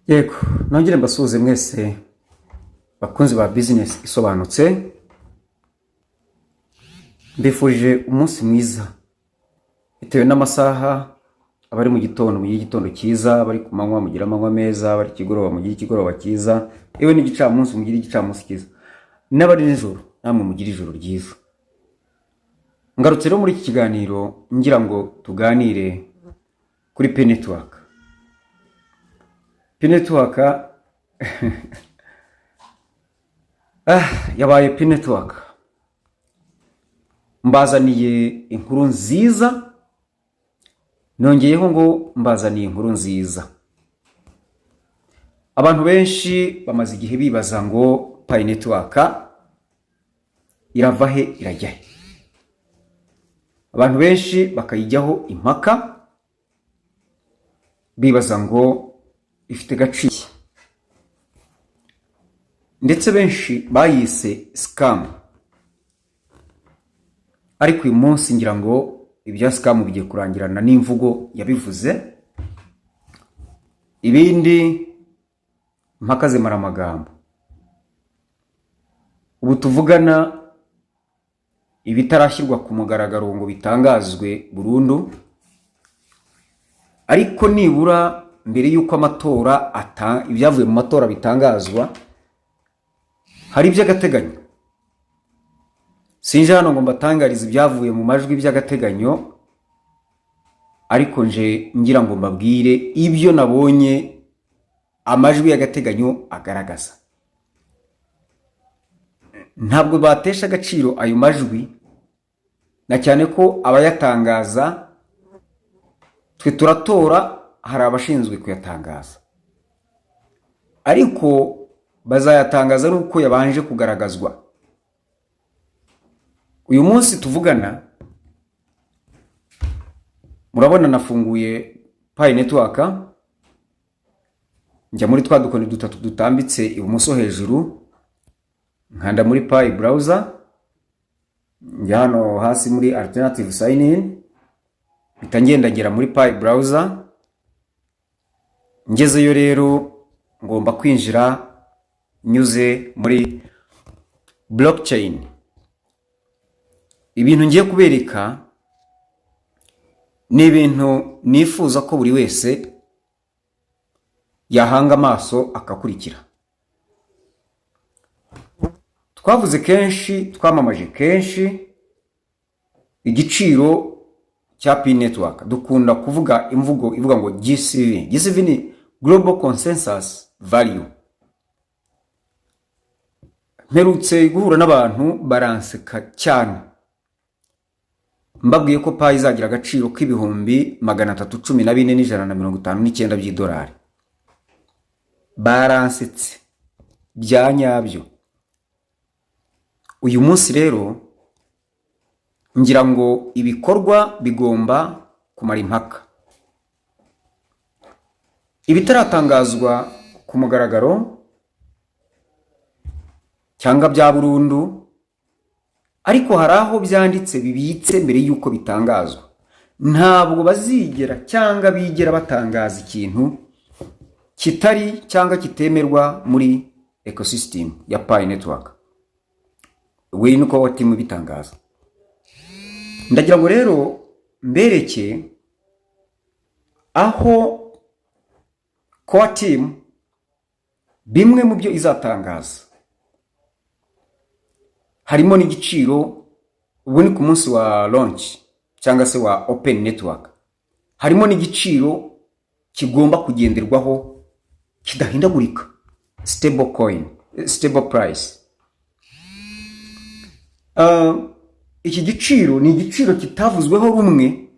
Yego, nongere mbasuhuze mwese bakunzi ba business isobanutse. Mbifurije umunsi mwiza. Bitewe n'amasaha abari mu gitondo mu gitondo cyiza, bari ku manywa mugira amanywa meza, bari kigoroba mugira ikigoroba cyiza, ewe n'igicamunsi mugira igicamunsi cyiza. N'abari nijoro namwe mugira ijoro ryiza. Ngarutse rero muri iki kiganiro ngira ngo tuganire kuri P network. P network yabaye P network. Mbazaniye inkuru nziza, nongeyeho ngo mbazaniye inkuru nziza. Abantu benshi bamaze igihe bibaza ngo P network irava he irajya he. Abantu benshi bakayijyaho impaka bibaza ngo ifite gaciro, ndetse benshi bayise scam. Ariko uyu munsi ngira ngo ibya scam bigiye kurangirana n'imvugo yabivuze, ibindi mpaka zemara amagambo. Ubu tuvugana ibitarashyirwa ku mugaragaro ngo bitangazwe burundu, ariko nibura mbere yuko amatora ibyavuye mu matora bitangazwa, hari iby'agateganyo. Sinje hano ngo mbatangarize ibyavuye mu majwi by'agateganyo, ariko nje ngira ngo mbabwire ibyo nabonye amajwi y'agateganyo agaragaza. Ntabwo batesha agaciro ayo majwi, na cyane ko abayatangaza twe turatora, hari abashinzwe kuyatangaza, ariko bazayatangaza nuko yabanje kugaragazwa. Uyu munsi tuvugana murabona nafunguye P network, njya muri twa dukoni dutatu dutambitse ibumoso hejuru, nkanda muri P browser, njya hano hasi muri alternative sign in, bitangenda muri P browser. Ngezeyo rero ngomba kwinjira nyuze muri blockchain. Ibintu ngiye kubereka ni ibintu nifuza ko buri wese yahanga amaso akakurikira. Twavuze kenshi, twamamaje kenshi igiciro cya P network. Dukunda kuvuga imvugo ivuga ngo GCV. GCV ni Global Consensus Value. Mperutse guhura n'abantu baranseka cyane, mbabwiye ko P izagira agaciro k'ibihumbi 314,159 by'idolari. Baransetse bya nyabyo. Uyu munsi rero ngira ngo ibikorwa bigomba kumara impaka. Ibitaratangazwa ku mugaragaro cyangwa bya burundu, ariko hari aho byanditse bibitse mbere yuko bitangazwa. Ntabwo bazigera cyangwa bigera batangaza ikintu kitari cyangwa kitemerwa muri ecosystem ya P network. We nuko watimu bitangaza. Ndagira ngo rero mbereke aho core team bimwe mu byo izatangaza. Harimo n'igiciro, ubu ni ku munsi wa launch cyangwa se wa open network. Harimo n'igiciro kigomba kugenderwaho kidahindagurika, stable price. Iki giciro ni igiciro kitavuzweho rumwe,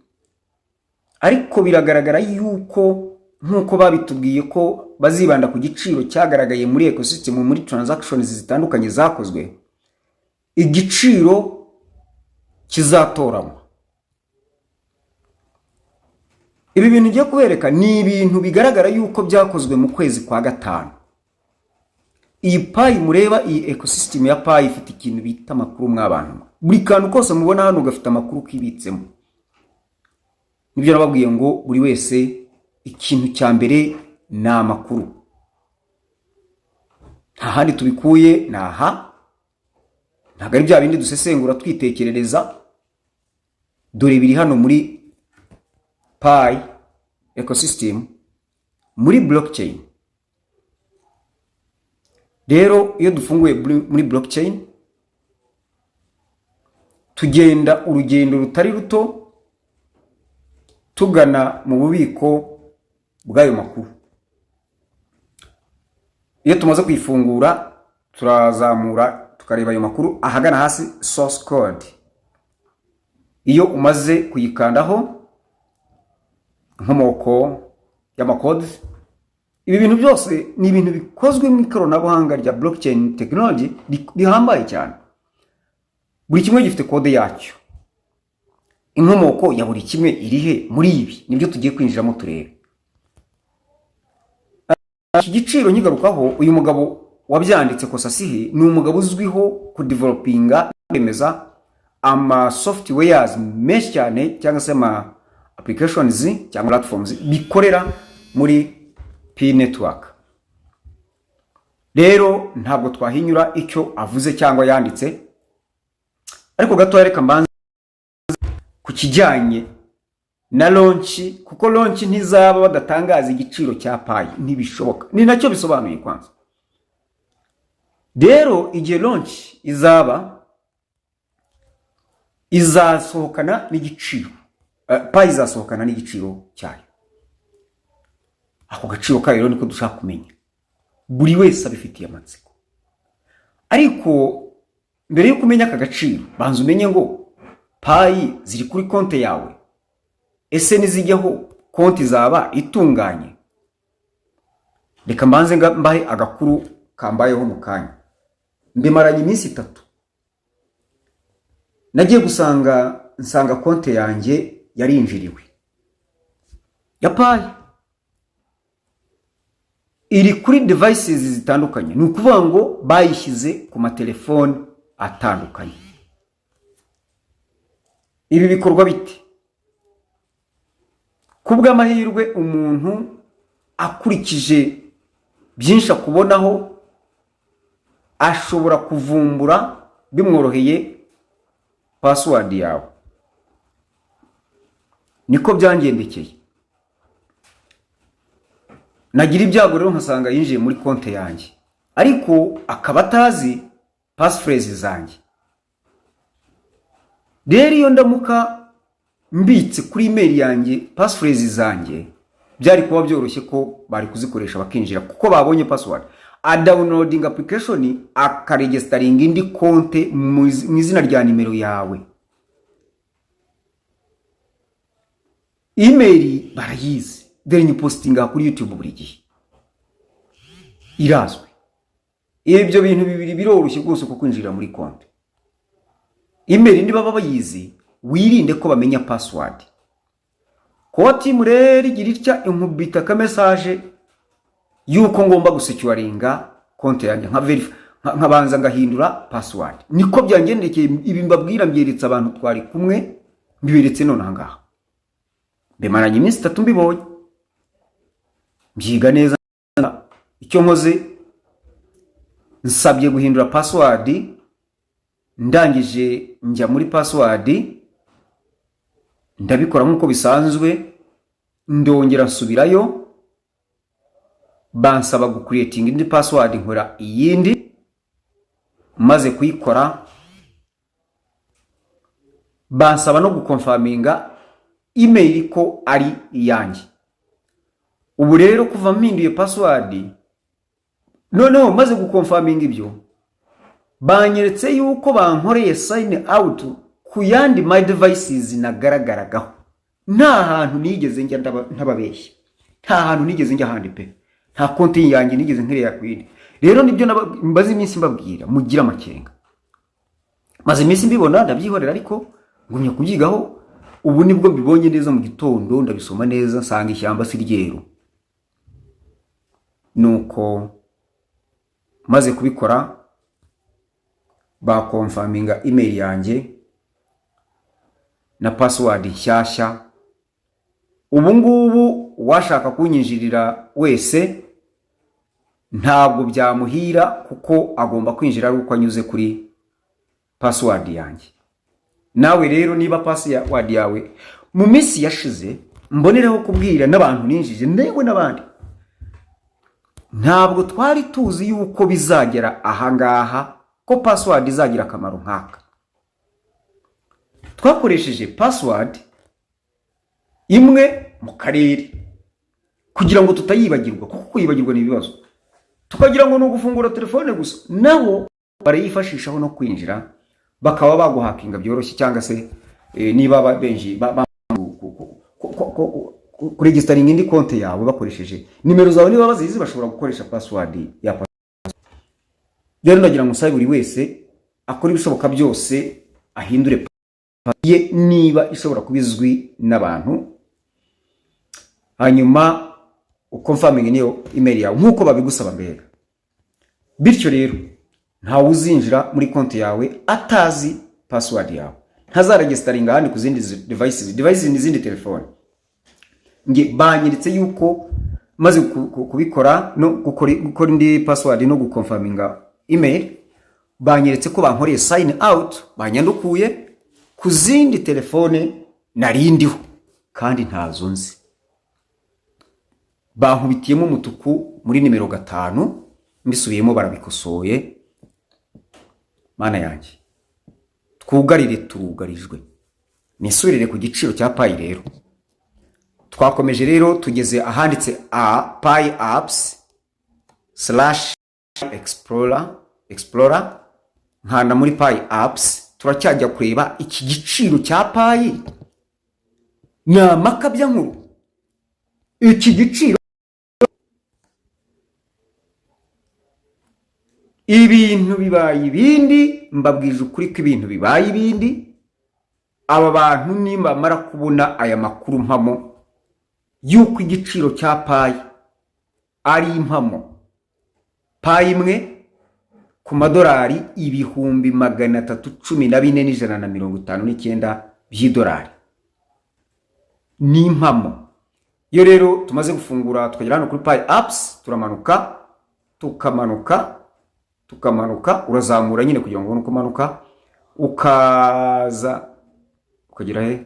ariko biragaragara yuko nkuko babitubwiye ko bazibanda ku giciro cyagaragaye muri ecosystem, muri transactions zitandukanye zakozwe, igiciro kizatoranywa. Ibi bintu ngiye kubereka ni ibintu bigaragara yuko byakozwe mu kwezi kwa gatanu. Iyi P mureba, iyi ecosystem ya P ifite ikintu bita amakuru mw'abantu. Buri kantu kose mubona hano gafite amakuru kibitsemo. Nibyo nababwiye ngo buri wese ikintu cya mbere ni amakuru. nta handi tubikuye, naha ntabwo ari bya bindi dusesengura twitekerereza, dore biri hano muri Pi ecosystem muri blockchain. Rero iyo dufunguye muri blockchain tugenda urugendo rutari ruto tugana mu bubiko bw'ayo makuru. Iyo tumaze kuyifungura turazamura tukareba ayo makuru ahagana hasi source code. Iyo umaze kuyikandaho inkomoko y'amakode, ibi bintu byose ni ibintu bikozwe mu ikoranabuhanga rya blockchain technology rihambaye cyane. Buri kimwe gifite kode yacyo, inkomoko ya buri kimwe irihe muri ibi nibyo tugiye kwinjiramo turebe. Iki giciro nkigarukaho, uyu mugabo wabyanditse Kosasihe ni umugabo uzwiho ku developinga kwemeza ama softwares menshi cyane cyangwa se ama applications cyangwa platforms bikorera muri Pi network. Rero ntabwo twahinyura icyo avuze cyangwa yanditse, ariko gato reka mbanze ku kijyanye na launch, kuko launch ntizaba badatangaza igiciro cya Pi, ntibishoboka. Ni nacyo bisobanuye kwanza. Rero igihe launch izaba, izasohokana n'igiciro, Pi izasohokana n'igiciro cyayo. Ako gaciro kayo rero niko dushaka kumenya, buri wese abifitiye amatsiko. Ariko mbere yo kumenya aka gaciro, banza umenye ngo Pi ziri kuri konti yawe, ese nizijyaho konti zaba itunganye? Reka mbanze mbahe agakuru kambayeho mu kanya. Mbimaranye iminsi 3 nagiye nsanga konti yanjye yarinjiriwe ya Pi, iri kuri devices zitandukanye. Ni ukuvuga ngo bayishyize ku matelefone atandukanye. Ibi bikorwa bite? Kubw'amahirwe umuntu akurikije byinshi akubonaho ashobora kuvumbura bimworoheye password yawe. Niko byangendekeye. Nagira ibyago rero nkasanga yinjiye muri konti yanjye, ariko akaba atazi passphrase zanjye. Rero iyo ndamuka mbitse kuri email yanjye passphrase zanjye, byari kuba byoroshye ko bari kuzikoresha bakinjira, kuko babonye password. A downloading application akaregistering indi konti mu izina rya nimero yawe. Email barayizi, dore ni postinga kuri YouTube buri gihe, irazwe. Ibyo bintu bibiri biroroshye rwose ko kwinjira muri konti. Email ndi baba bayizi, wirinde ko bamenya password. Koti mureri giritya inkubita ka message yuko ngomba gusecuringa konti yanjye, nkabanza ngahindura password. Niko byangendekeye. Ibi mbabwira mbyeretsa abantu twari kumwe, mbiberetse none ahangaha. Bimaranye iminsi 3 mbibonye, mbyiga neza. Icyo nkoze, nsabye guhindura password, ndangije njya muri password, ndabikora nkuko bisanzwe, ndongera nsubirayo, bansaba gucreating indi password, nkora iyindi. Maze kuyikora, bansaba no gukonfirminga email ko ari iyanjye. Ubu rero kuva mpinduye password, noneho maze gukonfirminga ibyo, banyeretse yuko bankoreye sign out ku yandi my devices nagaragaragaho. Nta hantu nigeze njya ntababeshya, nta hantu nigeze njya handi pe, nta konti yanjye nigeze nkereye kwindi. Rero nibyo mbaze iminsi mbabwira, mugira amakenga. Maze iminsi mbibona ndabyihorera, ariko ngumye kubyigaho. Ubu nibwo mbibonye neza mu gitondo, ndabisoma neza, nsanga ishyamba si ryeru. Nuko maze kubikora, bakonfirminga email yanjye na password nshyashya. Ubu ngubu washaka kunyinjirira wese ntabwo byamuhira kuko agomba kwinjira ari uko anyuze kuri password yanjye. Nawe rero niba password yawe mu minsi yashize, mbonereho kubwira n'abantu ninjije newe n'abandi, ntabwo twari tuzi yuko bizagera ahangaha ko password izagira akamaro nk'aka. Twakoresheje password imwe mu karere kugira ngo tutayibagirwa, kuko kuyibagirwa ni ibibazo, tukagira ngo ni ugufungura telefone gusa. Nabo barayifashishaho no kwinjira, bakaba baguhakinga byoroshye, cyangwa se niba benji kuregistaringa indi konti yawe bakoresheje nimero zawe, niba bazizi bashobora gukoresha password ya password. Rero ndagira ngo usabe buri wese akora ibishoboka byose ahindure ye niba ishobora kubizwi n'abantu, hanyuma ukonfaminge niyo email yawe nkuko babigusaba mbere. Bityo rero ntawe uzinjira muri konti yawe atazi password yawe, ntazaregistaringa ahandi ku zindi devices n'izindi telefone. Nge banyiritse yuko maze kubikora no gukora indi password no gukonfaminga email, banyiritse ko bankoreye sign out, banyandukuye ku zindi telefone narindiho kandi ntazo nzi. Bankubitiyemo umutuku muri nimero 5, mbisubiyemo barabikosoye. Mana yanjye, twugarire turugarijwe. Nisubirire ku giciro cya Pi rero. Twakomeje rero tugeze ahanditse Pi apps/explorer, nkanda muri Pi apps, turacyajya kureba iki giciro cya Pi. Nyamakabya nkuru, iki giciro ibintu bibaye ibindi, mbabwije ukuri ko ibintu bibaye ibindi. Aba bantu nimara kubona aya makuru mpamo yuko igiciro cya Pi ari impamo, Pi imwe ku madolari 314,159 by'idolari ni impamo. Iyo rero tumaze gufungura tukagera hano kuri Pi apps, turamanuka tukamanuka, urazamura nyine kugira ngo ubone uko umanuka, ukaza ukagira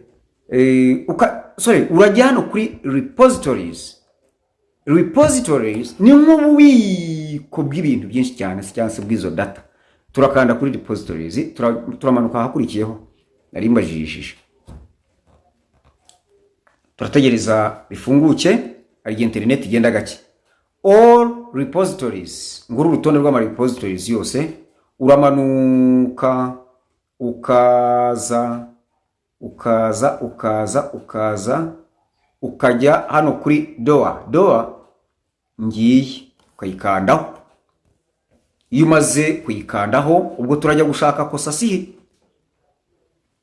urajya hano kuri repositories ni nk'ububiko bw'ibintu byinshi cyane cyangwa se bw'izo data. Turakanda kuri repositories, turamanuka hakurikiyeho nari mbajijishije, turategereza bifunguke, ari internet igenda gake. All repositories, nguru urutonde rw'ama repositories yose, uramanuka ukajya hano kuri doa ngiye ukayikandaho. Iyo umaze kuyikandaho, ubwo turajya gushaka kosasihi.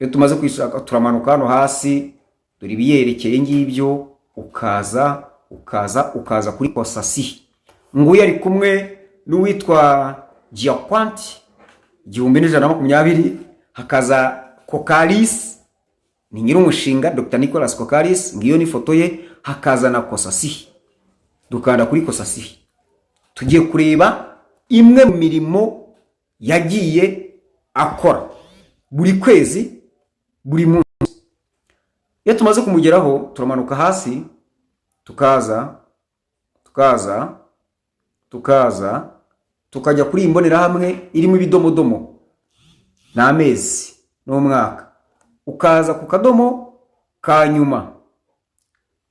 Iyo tumaze kuyishaka, turamanuka hano hasi, dore biyerekeye ngibyo, ukaza kuri kosasihi. Nguye ari kumwe n'uwitwa Giaquant 1120, hakaza Kokalis, ni nyiri umushinga Dr. Nicholas Kokalis, ngiyo ni foto ye, hakaza na kosasihi. Dukanda kuri kosasihi, tugiye kureba imwe mu mirimo yagiye akora buri kwezi, buri munsi. Iyo tumaze kumugeraho, turamanuka hasi, tukajya kuri imbonera hamwe irimo ibidomodomo n'amezi n'umwaka. Ukaza ku kadomo ka nyuma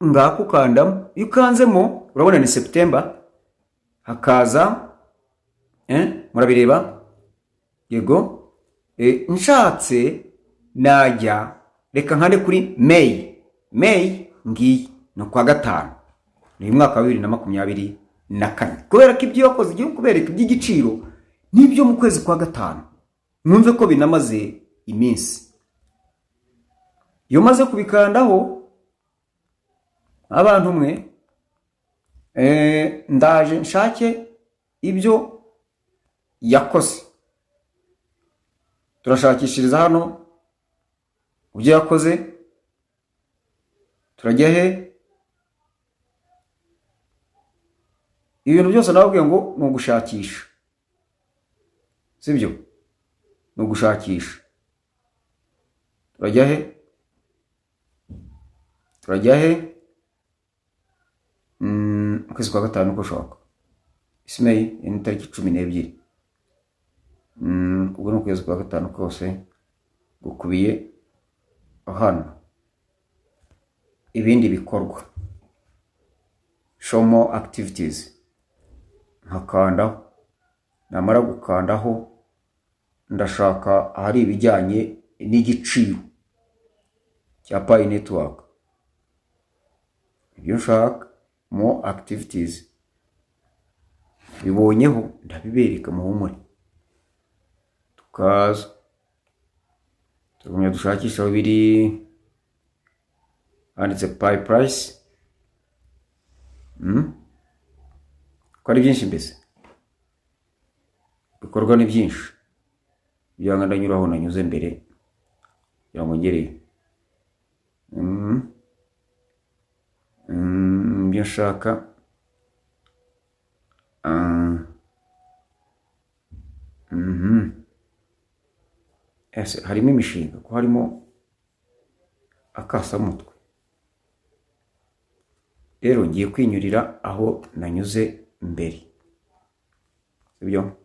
ngako ukandamo. Iyo ukanzemo urabona ni September, hakaza murabireba, yego. Nshatse najya reka nkande kuri May ngiyi no kwa 5 ni mwaka wa 2024. Kubera ko ibyo yakoze igiye kubereka iby'igiciro nibyo mu kwezi kwa 5, mwumve ko binamaze iminsi. Iyo maze kubikandaho abantu mwe, ndaje nshake ibyo yakoze. Turashakishiriza hano ibyo yakoze, turajya he? ibintu byose nababwiye ngo ni ugushakisha, sibyo? Ni ugushakisha. Turajya he? Ukwezi kwa gatanu uko ushaka. Ismail ni tariki 12. Ubwo ni ukwezi kwa gatanu kose gukubiye hano ibindi bikorwa, show more activities. Nkakandaho, namara gukandaho ndashaka ahari ibijyanye n'igiciro cya Pi network. Ibyo nshaka more activities bibonyeho ndabibereka muhumure. Tukaza tugumya dushakisha biri handitse Pi price. Ko ari byinshi mbese, bikorwa ni byinshi. Byanga ndanyuraho nanyuze mbere yango ngereye. Byo nshaka ese harimo imishinga, ko harimo akasamutwe. Rero ngiye kwinyurira aho nanyuze mbere, sibyo?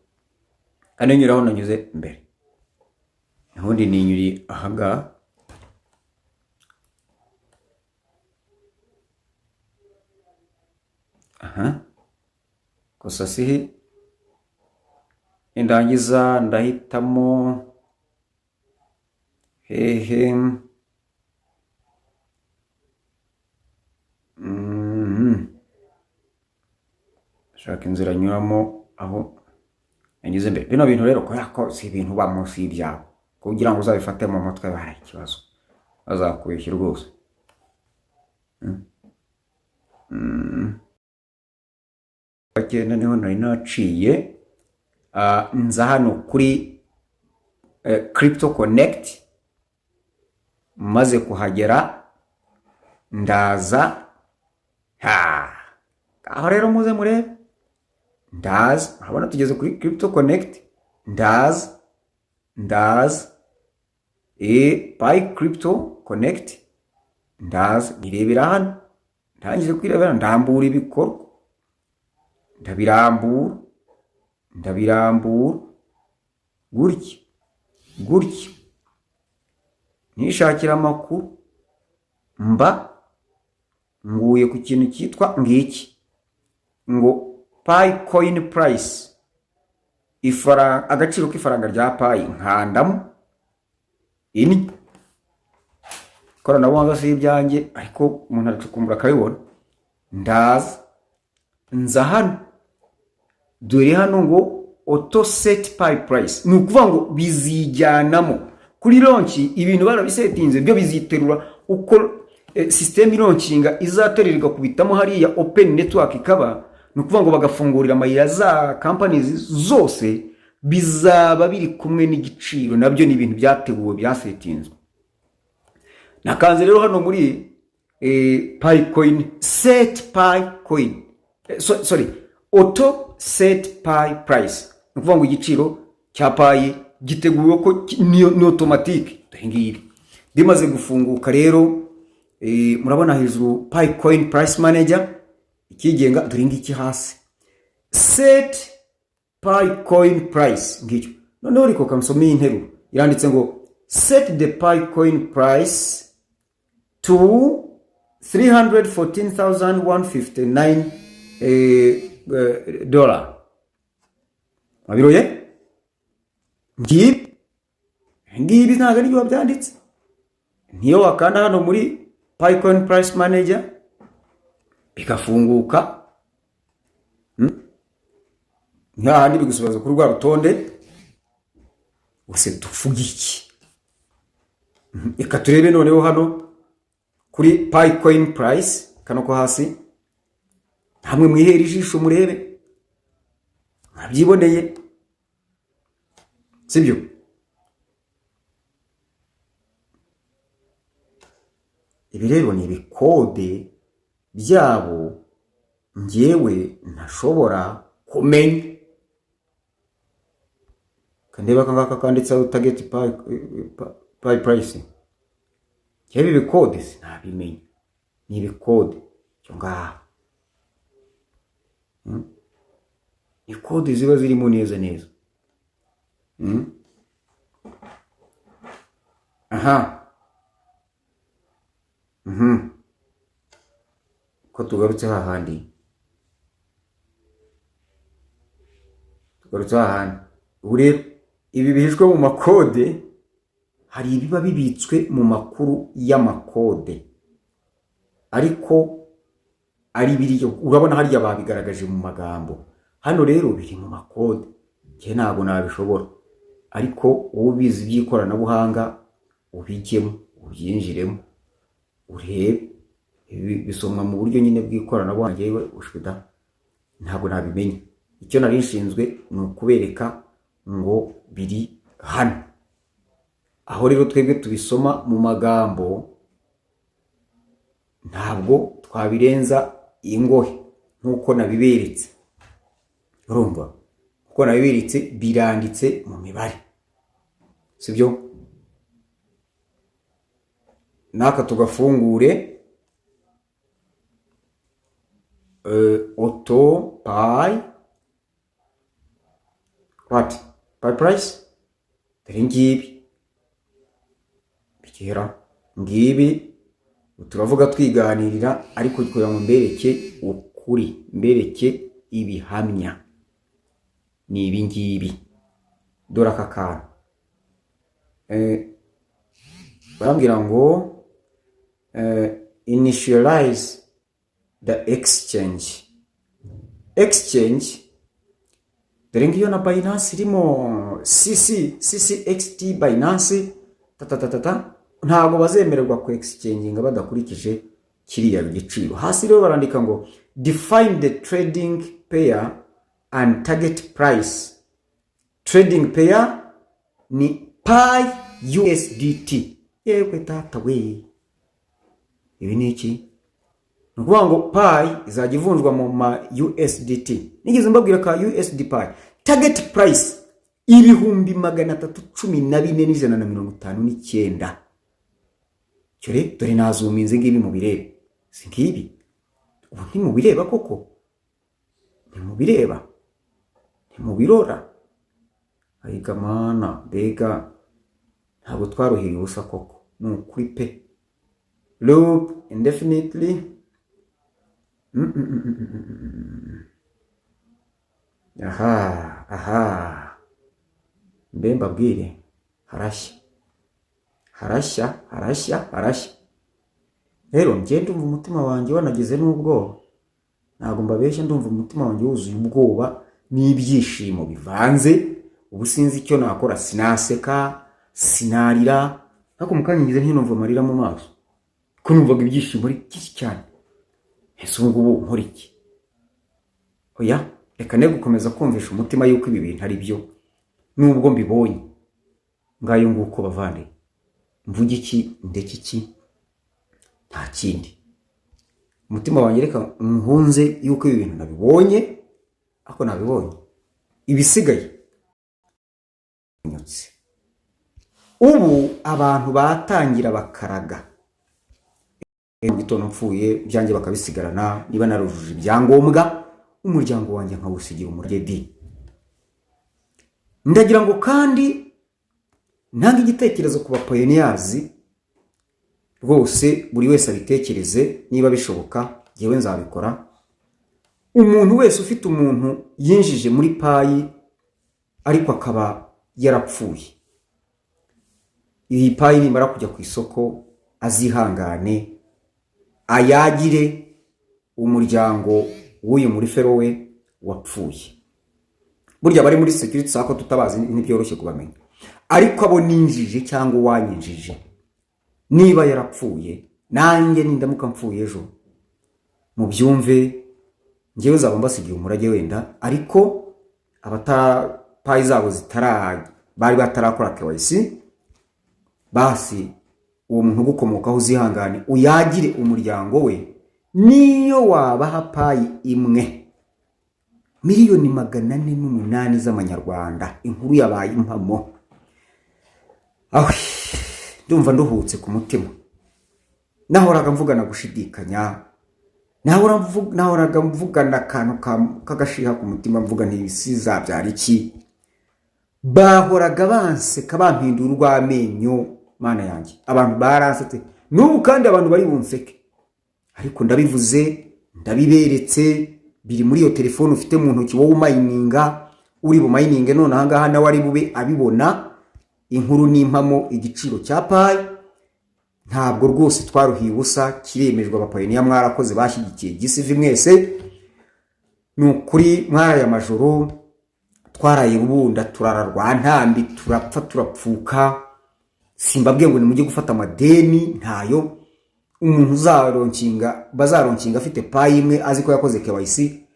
Ananyuraho nanyuze mbere, nahundi ninyuri ahaga. Kosa sihi indangiza ndahitamo hehe. Shaka inzira nyuramo aho nanyuze mbere. Bino bintu rero ko si ibintu bamo, si ibyawe, kugira ngo uzabifate mu mutwe bari ikibazo bazakubeshya rwose. Bakenda niho nari naciye nza hano kuri Crypto Connect. Maze kuhagera ndaza aho rero muze murebe. Ndaza urabona tugeze kuri Crypto Connect. Ndaza Pi Crypto Connect. Ndaza nirebera hano, ndangije kwirebera ndambura ibikorwa, ndabirambura gutya nishakira amakuru. Mba nguye ku kintu cyitwa ngiki ngo Pi coin price, agaciro k'ifaranga rya Pi. Nkandamo ini koranabuhanga si ibyanjye, ariko umuntu aracukumbura akabibona. Nza hano, dore hano ngo auto set Pi price. Ni ukuvuga ngo bizijyanamo kuri launch. Ibintu barabisetinze byo biziterura uko system launchinga izatererwa kubitamo hariya open network ikaba. Ni ukuvuga ngo bagafungurira amayira za companies zose, bizaba biri kumwe n'igiciro. Nabyo ni ibintu byateguwe, byasetinzwe. Nakanze rero hano muri Pi coin, set Pi coin, auto set Pi price. Ni ukuvuga ngo igiciro cya Pi giteguwe ko ni automatique. Ngibi ndimaze gufunguka rero, murabona hejuru Pi coin price manager ikigenga. Dore ngiki hasi set Pi coin price ngicyo. Noneho riko kamusomeye interuro yanditse ngo set the Pi coin price to $314,159 Abiroye? Ngibi ntago ari byo byanditse. Niyo wakanda hano muri Pi coin price manager bikafunguka. Handi bigusubiza kuri rwa rutonde. Use tuvuga iki? Eka turebe noneho hano kuri Pi coin price kano ko hasi. Hamwe mwihera ijisho murebe. Mwabyiboneye, sibyo? Ibi rero ni ibikode byabo njyewe ntashobora kumenya. Kandeba kangaka kanditseho target pay price. Yewe ibikode sinabimenya. Ni ibikode cyo ngaha. Ikode ziba zirimo neza. Aha. Ko tugarutse hahandi. Urebe ibi bihishwe mu makode, hari ibiba bibitswe mu makuru y'amakode. Ariko ari biriyo urabona hariya babigaragaje mu magambo. Hano rero biri mu makode. Cye ntabwo nabishobora. Ariko ubizi by'ikoranabuhanga ubijyemo, ubyinjiremo, urebe bisomwa mu buryo nyine bw'ikoranabuhanga. Yewe ushwida ntabwo nabimenya. Icyo nari nshinzwe ni ukubereka ngo biri hano. Aho rero twebwe tubisoma mu magambo, ntabwo twabirenza ingohe nkuko nabiberetse. Urumva kuko nabiberetse biranditse mu mibare, sibyo? Naka tugafungure auto pay pay price. Dore ngibi bikera ngibi turavuga twiganirira, ariko kugira ngo mbereke ukuri, mbereke ibihamya ni ibi ngibi. Dore aka kantu barambwira ngo initialize the exchange. Dore ngiyo na Binance irimo CCXT Binance ntabwo bazemererwa ku exchange badakurikije kiriya giciro. Hasi rero barandika ngo define the trading pair and target price. Trading pair ni Pi USDT. Yewe tata we, ibi ni iki? Nukuvuga ngo Pi izajya ivunjwa mu ma USDT. Nigeze mbabwira ka USD Pi target price 314,159. Cyore dore nazuminze ngibi mu bireba. Si ngibi. Ubu nti mu bireba koko. Ni mu bireba. Ni mu birora. Ayiga mana bega ntabwo twaruhiye ubusa koko. Ni ukuri pe. Loop indefinitely. Aha. Mbemba bwire harashya. Rero njye ndumva umutima wanjye wanagize n'ubwoba. Ntabwo mbabeshya, ndumva umutima wanjye wuzuye ubwoba n'ibyishimo bivanze. Ubu sinzi icyo nakora, sinaseka, sinarira. Ariko mukanyingize ntinumva amarira mu maso. Ko numvaga ibyishimo ari byinshi cyane. Ese ubu nkora iki? Oya, reka ne gukomeza kumvisha umutima yuko ibi bintu ari byo. Nubwo mbibonye. Ngayo nguko bavande. Mvuge iki ndeke iki? Nta kindi. Umutima wanjye reka nhunze yuko ibi bintu nabibonye. Ako nabibonye. Ibisigaye ubu abantu batangira bakaraga. Gitono mfuye byanjye bakabisigarana, niba narujuje ibyangombwa umuryango wanjye nkawusigira umuredi. Ndagira ngo kandi ntange igitekerezo ku bapioneers rwose, buri wese abitekereze niba bishoboka, yewe nzabikora. Umuntu wese ufite umuntu yinjije muri payi ariko akaba yarapfuye, iyi payi nimara kujya ku isoko azihangane ayagire umuryango w'uyu muri ferowe wapfuye. Burya bari muri security sako tutabazi ntibyoroshye kubamenya, ariko abo ninjije cyangwa wanyinjije niba yarapfuye, nanjye nindamuka mpfuye ejo mu byumve ngewe nzaba mbasigiye umurage wenda, ariko payi zabo bari batarakora KYC, basi uwo muntu gukomokaho uzihangane uyagire umuryango we niyo wabaha payi imwe miliyoni 408 z'amanyarwanda, inkuru yabaye impamo. Ndumva nduhutse ku mutima. Nahoraga mvugana gushidikanya, nahoraga mvugana akantu kagashiha ku mutima, mvuga ntibisiza byari iki. Bahoraga banseka bampindura urw'amenyo, mana yanjye. Abantu baransetse, n'ubu kandi abantu bari bunseke. Ariko ndabivuze, ndabiberetse, biri muri iyo telefone ufite mu ntoki wowe umayininga, uri bumayininge none ahangaha nawe ari bube abibona. Inkuru n'impamo, igiciro cya payi ntabwo rwose twaruhiye ubusa, kiremejwe. Abapayiniya mwarakoze, bashyigikiye gisivi mwese. Nukuri mwaraye amajoro, twaraye rubunda, turara rwantambi, turapfa turapfuka. Simbabwiye ngo nimujye gufata amadeni, ntayo. Umuntu bazaronkinga afite payi imwe azi ko yakoze KYC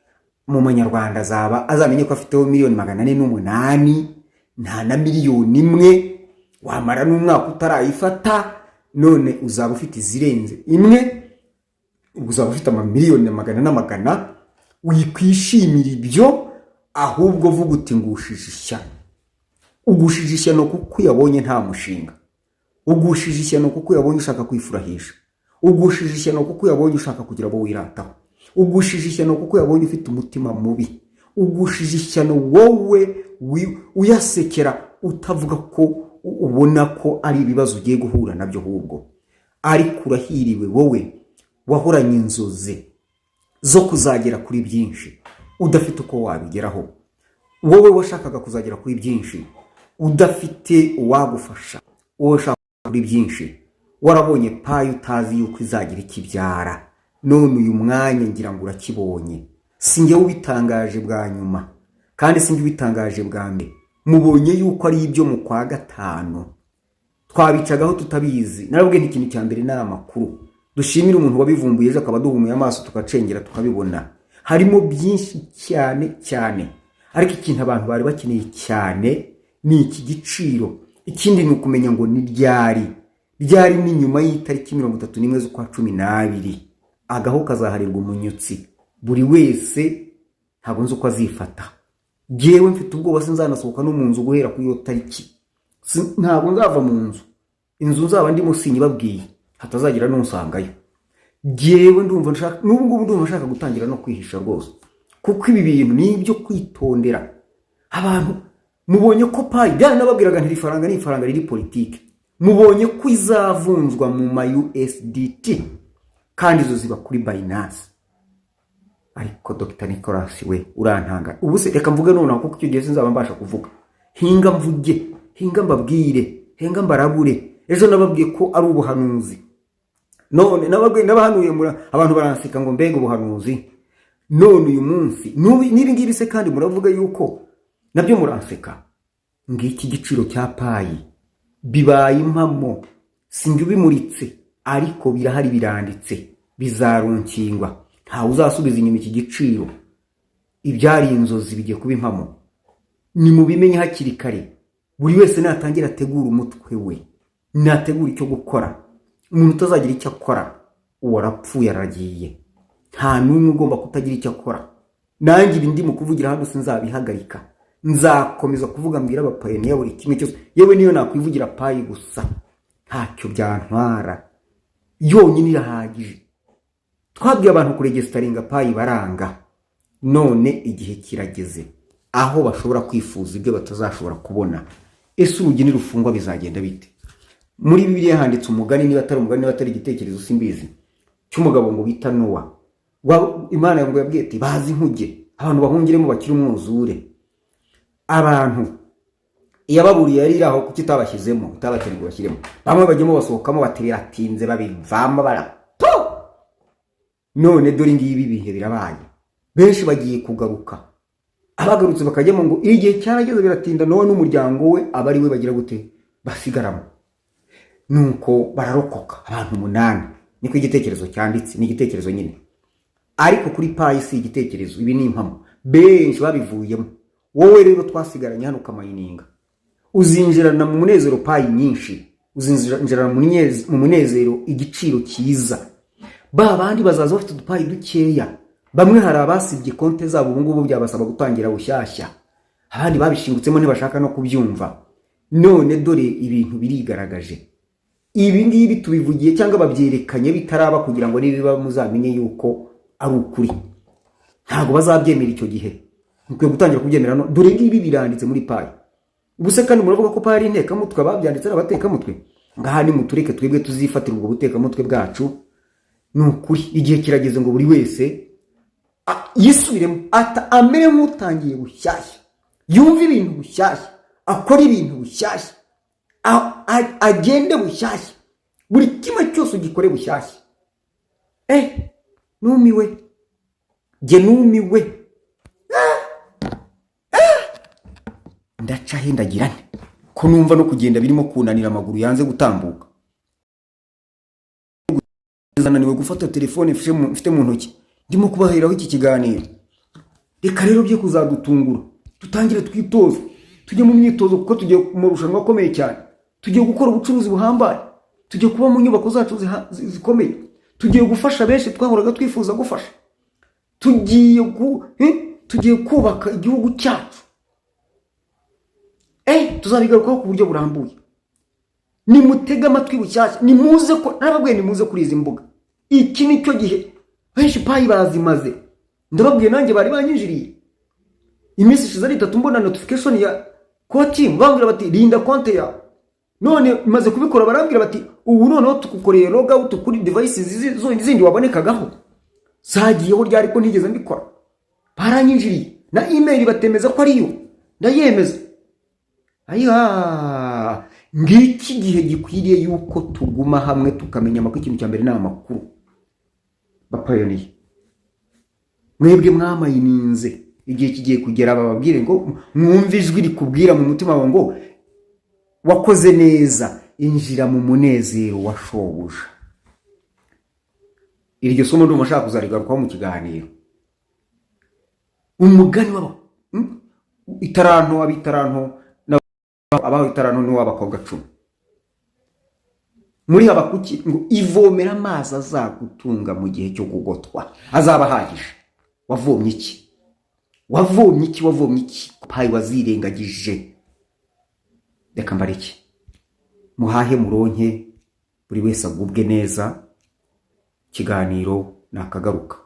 mu manyarwanda azamenye ko afiteho miliyoni 408, nta na miliyoni imwe. Wamara n'umwaka utarayifata, none uzaba ufite izirenze imwe, uzaba ufite amamiliyoni 100 wikwishimira ibyo, ahubwo vuga uti ngushijishya. Ugushijishya no kuko yabonye nta mushinga, ugushijishya no kuko yabonye ushaka kwifurahisha, ugushijishya no kuko yabonye ushaka kugira abo wirataho, ugushijishya no kuko yabonye ufite umutima mubi, ugushijishya no wowe uyasekera utavuga ko ubona ko ari ibibazo ugiye guhura nabyo, ahubwo ariko urahiriwe wowe wahoranye inzozi zo kuzagera kuri byinshi udafite uko wabigeraho. Wowe washakaga kuzagera kuri byinshi udafite uwagufasha, wowe ushaka kuri byinshi warabonye payi utazi yuko izagira ikibyara, none uyu mwanya ngira ngo urakibonye. Sinjye ubitangaje bwa nyuma kandi sinjye ubitangaje bwa mbere, mubonye yuko ari ibyo mu kwa gatanu. Twabicagaho tutabizi, narabwe n'ikintu cya mbere nari amakuru. Dushimira umuntu wabivumbuye ejo akaba duhumuye amaso tukacengera tukabibona. Harimo byinshi cyane, ariko ikintu abantu bari bakeneye cyane ni iki giciro. Ikindi ni ukumenya ngo ni ryari ni nyuma y'itariki 31 z'ukwa 12. Agaho kazaharirwa umunyutsi, buri wese ntabwo nzi uko azifata. Jewe mfite ubwoba sinzanasohoka no mu nzu guhera kuri iyo tariki. Ntabwo nzava mu nzu, inzu nzaba ndi musinyi babwiye hatazagira n'unsangayo. Jewe ndumva nshaka gutangira no kwihisha rwose, kuko ibi bintu ni ibyo kwitondera. Abantu mubonye ko payi byane nababwiraga nti ifaranga ni ifaranga riri politike, mubonye ko izavunzwa mu ma USDT kandi zo ziba kuri Binance. Ariko Dr. Nicolas we urantanga. Ubu se reka mvuge none kuko icyo gihe sinzaba mbasha kuvuga. Hinga mvuge, hinga mbabwire, hinga mbarabure. Ejo nababwiye ko ari ubuhanuzi, none nababwiye ndabahanuye abantu baransika ngo mbega ubuhanuzi. None uyu munsi nibi ngibi se kandi muravuga yuko nabyo muranseka. Ngiki giciro cya payi bibaye impamo, sinjye bimuritse, ariko birahari biranditse, bizarunkingwa. Nta uzasubiza inyuma iki giciro. Ibyari inzozi bigiye kuba impamo. Ni mubimenye hakiri kare. Buri wese natangira ategura umutwe we, nategura icyo gukora. Umuntu utazagira icyo akora uwarapfuye aragiye. Nta numwe ugomba kutagira icyo akora. Nanjye ibindi mu kuvugira hano sinzabihagarika, nzakomeza kuvuga mbwira abapayiniya buri kimwe cyose. Yewe niyo nakwivugira payi gusa ntacyo byantwara, yonyine irahagije. Twabwiye abantu kuregestaringa payi baranga, none igihe kirageze aho bashobora kwifuza ibyo batazashobora kubona. Ese urugini rufungwa bizagenda bite? Muri Bibiliya handitse umugani, niba atari umugani, niba atari igitekerezo simbizi, cy'umugabo ngo bita Nowa. Imana yabwiye ati bazi inkuge, abantu bahungiremo bakiri umwuzure. Abantu iyababuriye yari iraho kuki tabashyizemo, itabakeneye bashyiremo. Bamwe bajyemo basohokamo batiratinze babivamo barapo. None dore ngibi bihe birabaye, benshi bagiye kugaruka. Abagarutse bakajyemo ngo igihe cyarageze biratinda, none n'umuryango we abari we bagira gute basigaramo. Nuko bararokoka abantu 8. Niko igitekerezo cyanditse, ni igitekerezo nyine. Ariko kuri payi si igitekerezo, ibi ni impamo. Benshi babivuyemo. Wowe rero twasigaranye hano kamayininga, uzinjirana mu munezero payi nyinshi, uzinjirana mu munezero igiciro cyiza. ba bandi bazaza bafite udupayi dukeya. Bamwe hari abasibye konte zabo ubu ngubu byabasaba gutangira bushyashya, abandi babishingutsemo ntibashaka no kubyumva. None dore ibintu birigaragaje. Ibi ngibi tubivugiye cyangwa babyerekanye bitaraba kugira ngo nibiba muzamenye yuko ari ukuri. Ntago bazabyemera icyo gihe. Mukwiye gutangira kubyemera no. Dore ngibi biranditse muri payi. Ubuse kandi muravuga ko payi inteka mutwe babyanditse n'abateka mutwe. Ngaha ni mutureke twebwe tuzifatira ubwo buteka mutwe bwacu. Nukuri igihe kirageze ngo buri wese yisubiremo amere nk'utangiye bushyashya, yumva ibintu bushyashya, akora ibintu bushyashya, agende bushyashya, buri kimwe cyose ugikore bushyashya. Numiwe, jye numiwe. Ndaca he ndagirane ko numva no kugenda birimo kunanira amaguru yanze gutambuka. Zananiwe gufata telefone mfite mu ntoki ndimo kubaheraho iki kiganiro. Reka rero bye kuzadutungura, tutangire twitoza, tujye mu myitozo kuko tugiye mu rushanwa akomeye cyane. Tugiye gukora ubucuruzi buhambaye, tugiye kuba mu nyubako zacu zikomeye, tugiye gufasha benshi twahoraga twifuza gufasha, tugiye kubaka igihugu cyacu. Tuzabigarukaho ku buryo burambuye. Nimutega amatwi bushyashya, nimuze ko nababwiye nimuze kuri izi mbuga. Iki nicyo gihe benshi payi bazimaze. Ndababwiye nanjye bari banyinjiriye. Iminsi ishize ari 3 mbona notification ya coaching bambwira bati rinda konte ya. None maze kubikora barambwira bati ubu noneho tukukoreye log out kuri devices zindi wabonekagaho. Zagiyeho ryari ko ntigeze mbikora. Baranyinjiriye na email batemeza ko ari yo. Ndayemeza. Ngiki gihe gikwiriye yuko tuguma hamwe tukamenya amakuru. Ikintu cya mbere ni amakuru. Bapayoniye mwebwe mwamayininze, igihe kigiye kugera bababwire ngo mwumve ijwi rikubwira mu mutima wawe ngo wakoze neza, injira mu munezero wa shobuja. Iryo somo ndumva nshaka kuzarigarukaho mu kiganiro. Umugani wabo itaranto abitaranto abaho itaranto ni w'abakobwa 10. Muri Habakuki ngo ivomera amazi azagutunga mu gihe cyo kugotwa, azaba ahagije. Wavomye iki? Wavomye iki? Payi wazirengagije. Reka mbareke muhahe muronke, buri wese agubwe neza. Kiganiro nakagaruka.